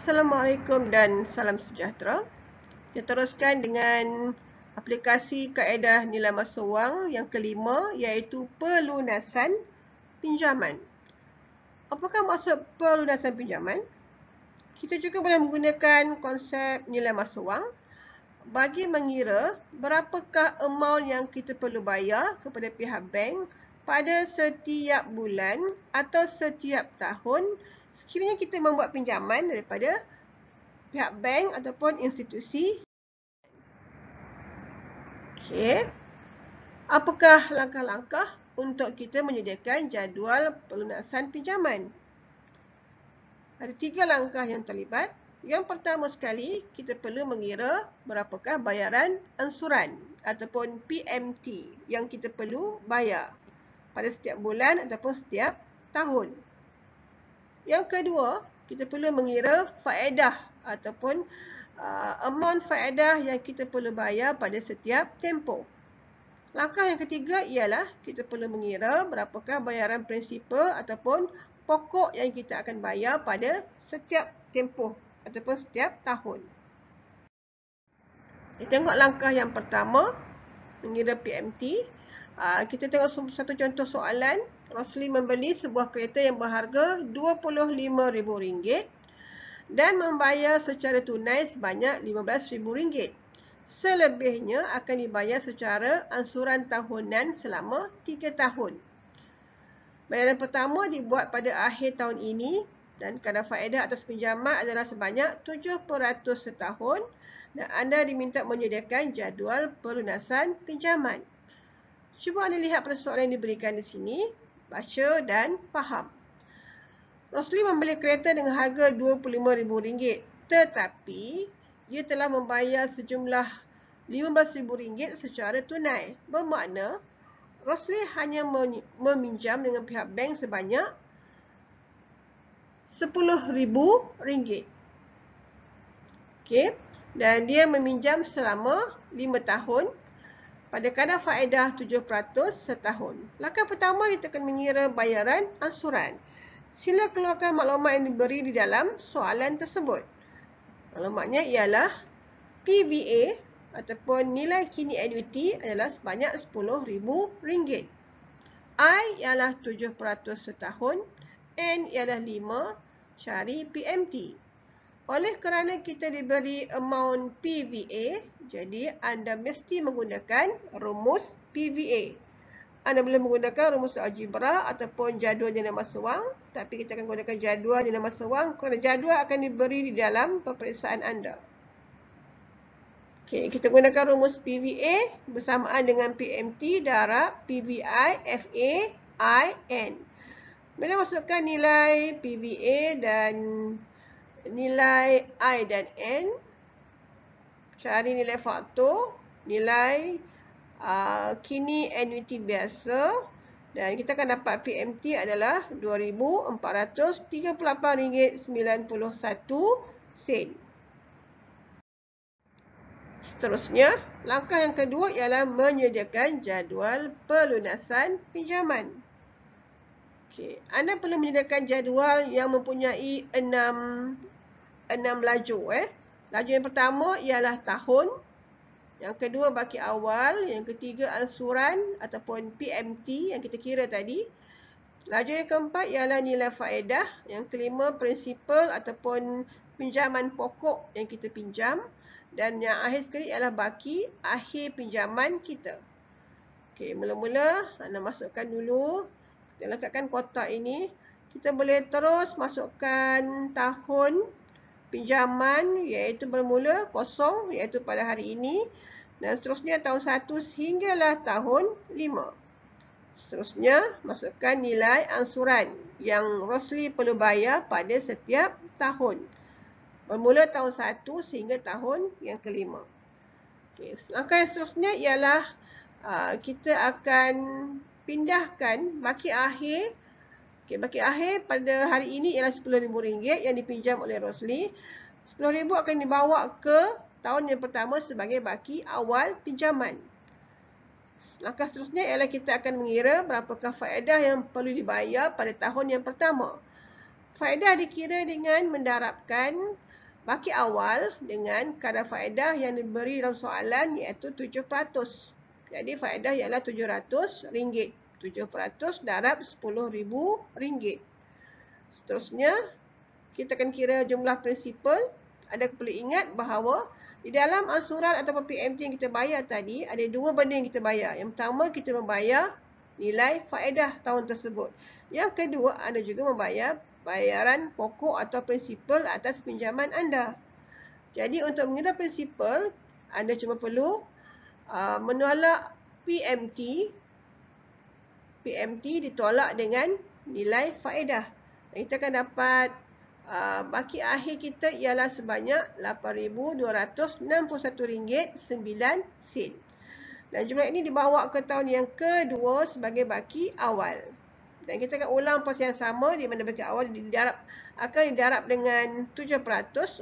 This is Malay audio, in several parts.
Assalamualaikum dan salam sejahtera. Kita teruskan dengan aplikasi kaedah nilai masa wang yang kelima, iaitu pelunasan pinjaman. Apakah maksud pelunasan pinjaman? Kita juga boleh menggunakan konsep nilai masa wang bagi mengira berapakah amount yang kita perlu bayar kepada pihak bank pada setiap bulan atau setiap tahun sekiranya kita membuat pinjaman daripada pihak bank ataupun institusi. Okey. Apakah langkah-langkah untuk kita menyediakan jadual pelunasan pinjaman? Ada 3 langkah yang terlibat. Yang pertama sekali, kita perlu mengira berapakah bayaran ansuran ataupun PMT yang kita perlu bayar pada setiap bulan ataupun setiap tahun. Yang kedua, kita perlu mengira faedah ataupun amount faedah yang kita perlu bayar pada setiap tempoh. Langkah yang ketiga ialah kita perlu mengira berapakah bayaran prinsipal ataupun pokok yang kita akan bayar pada setiap tempoh ataupun setiap tahun. Kita tengok langkah yang pertama, mengira PMT. Kita tengok satu contoh soalan. Rosli membeli sebuah kereta yang berharga RM25,000 dan membayar secara tunai sebanyak RM15,000. Selebihnya akan dibayar secara ansuran tahunan selama 3 tahun. Bayaran pertama dibuat pada akhir tahun ini dan kadar faedah atas pinjaman adalah sebanyak 7% setahun dan anda diminta menyediakan jadual pelunasan pinjaman. Cuba anda lihat pada soalan yang diberikan di sini, baca dan faham. Rosli membeli kereta dengan harga RM25,000 tetapi dia telah membayar sejumlah RM15,000 secara tunai. Bermakna Rosli hanya meminjam dengan pihak bank sebanyak RM10,000. Okey, dan dia meminjam selama 5 tahun pada kadar faedah 7% setahun. Langkah pertama, kita akan mengira bayaran ansuran. Sila keluarkan maklumat yang diberi di dalam soalan tersebut. Maklumatnya ialah PVA ataupun nilai kini anuiti adalah sebanyak RM10,000. I ialah 7% setahun. N ialah 5. Cari PMT. Oleh kerana kita diberi amount PVA, jadi anda mesti menggunakan rumus PVA. Anda boleh menggunakan rumus algebra ataupun jadual nilai masa wang, tapi kita akan gunakan jadual nilai masa wang kerana jadual akan diberi di dalam peperiksaan anda. Okey, kita gunakan rumus PVA bersamaan dengan PMT darab PVI FA I N. Bila masukkan nilai PVA dan nilai I dan N, cari nilai faktor, nilai kini anuiti biasa, dan kita akan dapat PMT adalah RM2,438.91. Seterusnya, langkah yang kedua ialah menyediakan jadual pelunasan pinjaman. Okey, anda perlu menyediakan jadual yang mempunyai 6 laju. Laju yang pertama ialah tahun, yang kedua baki awal, yang ketiga ansuran ataupun PMT yang kita kira tadi. Laju yang keempat ialah nilai faedah, yang kelima prinsipal ataupun pinjaman pokok yang kita pinjam, dan yang akhir sekali ialah baki akhir pinjaman kita. Okey, mula-mula anda masukkan dulu, kita letakkan kotak ini. Kita boleh terus masukkan tahun pinjaman, iaitu bermula kosong, iaitu pada hari ini, dan seterusnya tahun 1 sehinggalah tahun 5. Seterusnya, masukkan nilai ansuran yang Rosli perlu bayar pada setiap tahun, bermula tahun 1 sehingga tahun yang kelima. Okay, langkah yang seterusnya ialah kita akan pindahkan baki akhir. Okay, baki akhir pada hari ini ialah RM10,000 yang dipinjam oleh Rosli. RM10,000 akan dibawa ke tahun yang pertama sebagai baki awal pinjaman. Langkah seterusnya ialah kita akan mengira berapakah faedah yang perlu dibayar pada tahun yang pertama. Faedah dikira dengan mendarabkan baki awal dengan kadar faedah yang diberi dalam soalan iaitu 7%. Jadi faedah ialah RM700. 7% darab RM10,000. Seterusnya, kita akan kira jumlah prinsipal. Anda perlu ingat bahawa di dalam ansuran ataupun PMT yang kita bayar tadi, ada dua benda yang kita bayar. Yang pertama, kita membayar nilai faedah tahun tersebut. Yang kedua, anda juga membayar bayaran pokok atau prinsipal atas pinjaman anda. Jadi, untuk mengira prinsipal, anda cuma perlu menolak PMT. PMT ditolak dengan nilai faedah. Dan kita akan dapat baki akhir kita ialah sebanyak RM8,261.09. Dan jumlah ini dibawa ke tahun yang kedua sebagai baki awal. Dan kita akan ulang proses yang sama di mana baki awal akan didarab dengan 7%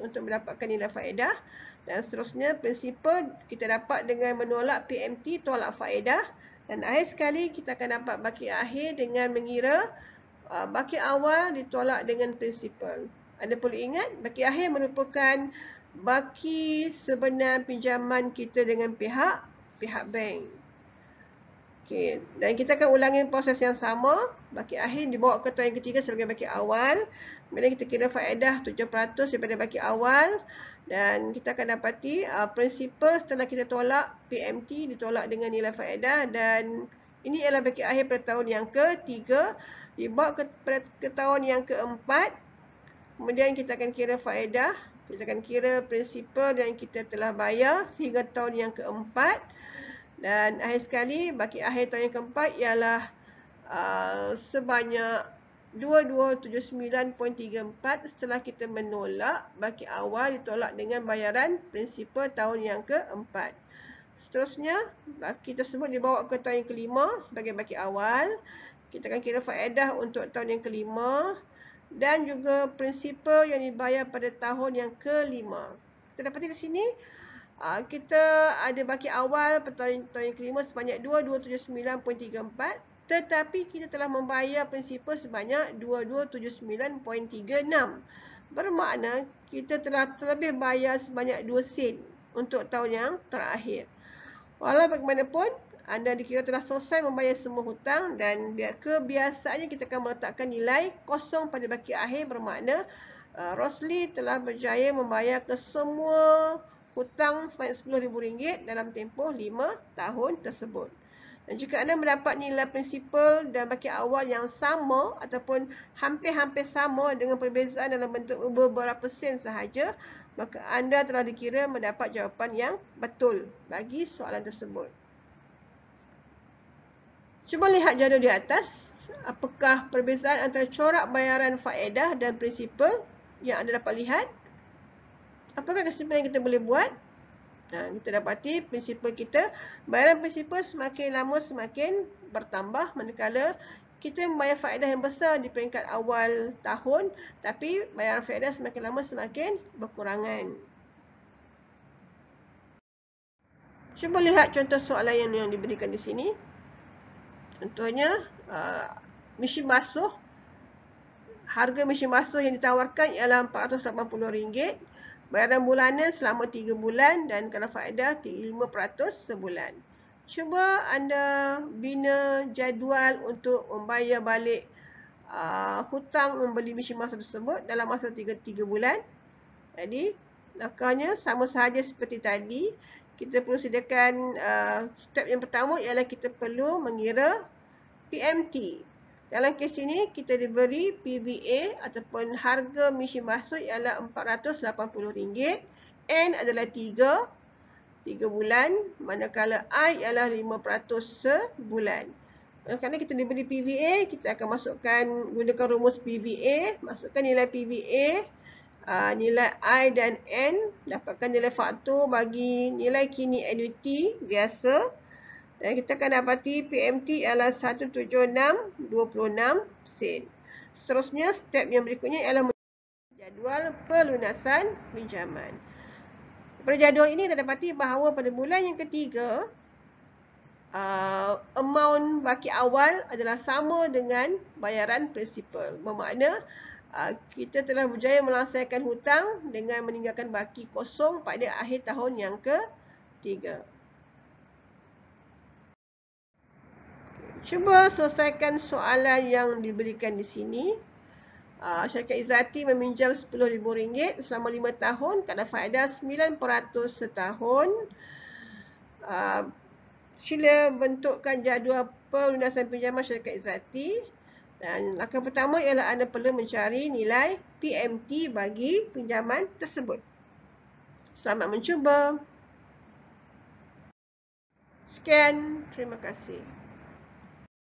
untuk mendapatkan nilai faedah. Dan seterusnya prinsipal kita dapat dengan menolak PMT tolak faedah. Dan akhir sekali kita akan dapat baki akhir dengan mengira baki awal ditolak dengan prinsipal. Anda perlu ingat, baki akhir merupakan baki sebenar pinjaman kita dengan pihak bank. Okey, dan kita akan ulangi proses yang sama. Baki akhir dibawa ke tahun yang ketiga sebagai baki awal. Kemudian kita kira faedah 7% daripada baki awal. Dan kita akan dapati prinsipal setelah kita tolak PMT ditolak dengan nilai faedah. Dan ini ialah baki akhir pada tahun yang ketiga. Dibawa ke tahun yang keempat. Kemudian kita akan kira faedah. Kita akan kira prinsipal yang kita telah bayar sehingga tahun yang keempat. Dan akhir sekali, baki akhir tahun yang keempat ialah sebanyak 2279.34 setelah kita menolak baki awal ditolak dengan bayaran prinsipal tahun yang keempat. Seterusnya, baki tersebut dibawa ke tahun yang kelima sebagai baki awal. Kita akan kira faedah untuk tahun yang kelima dan juga prinsipal yang dibayar pada tahun yang kelima. Kita dapati di sini kita ada baki awal pada tahun yang kelima sebanyak 2279.34, tetapi kita telah membayar prinsipal sebanyak 2279.36. Bermakna kita telah terlebih bayar sebanyak 2 sen untuk tahun yang terakhir. Walau bagaimanapun, anda dikira telah selesai membayar semua hutang dan kebiasaannya kita akan meletakkan nilai kosong pada baki akhir, bermakna Rosli telah berjaya membayar ke semua hutang sebanyak RM10,000 dalam tempoh 5 tahun tersebut. Dan jika anda mendapat nilai prinsipal dan baki awal yang sama ataupun hampir-hampir sama dengan perbezaan dalam bentuk beberapa sen sahaja, maka anda telah dikira mendapat jawapan yang betul bagi soalan tersebut. Cuba lihat jadual di atas. Apakah perbezaan antara corak bayaran faedah dan prinsipal yang anda dapat lihat? Apakah kesimpulan yang kita boleh buat? Kita dapati prinsipal kita, bayaran prinsipal semakin lama semakin bertambah, manakala kita membayar faedah yang besar di peringkat awal tahun, tapi bayaran faedah semakin lama semakin berkurangan. Cuba lihat contoh soalan yang diberikan di sini. Contohnya, mesin basuh. Harga mesin basuh yang ditawarkan ialah RM480. Bayaran bulanan selama 3 bulan dan kadar faedah 5% sebulan. Cuba anda bina jadual untuk membayar balik hutang membeli mesin basuh tersebut dalam masa 3 bulan. Jadi, langkahnya sama sahaja seperti tadi. Kita perlu sediakan step yang pertama ialah kita perlu mengira PMT. Dalam kes ini kita diberi PVA ataupun harga mesin basuh ialah RM480. N adalah 3 bulan, manakala I ialah 5% sebulan. Kerana kita diberi PVA, kita akan gunakan rumus PVA, masukkan nilai PVA, nilai I dan N, dapatkan nilai faktor bagi nilai kini annuity biasa. Dan kita akan dapati PMT adalah 176.26 sen. Seterusnya, step yang berikutnya ialah jadual pelunasan pinjaman. Pada jadual ini, kita dapati bahawa pada bulan yang ketiga, amount baki awal adalah sama dengan bayaran prinsipal. Bermakna, kita telah berjaya melangsakan hutang dengan meninggalkan baki kosong pada akhir tahun yang ketiga. Cuba selesaikan soalan yang diberikan di sini. Syarikat Izzati meminjam RM10,000 selama 5 tahun, kadar faedah 9% setahun. Sila bentukkan jadual pelunasan pinjaman syarikat Izzati. Dan langkah pertama ialah anda perlu mencari nilai PMT bagi pinjaman tersebut. Selamat mencuba. Sekian, terima kasih.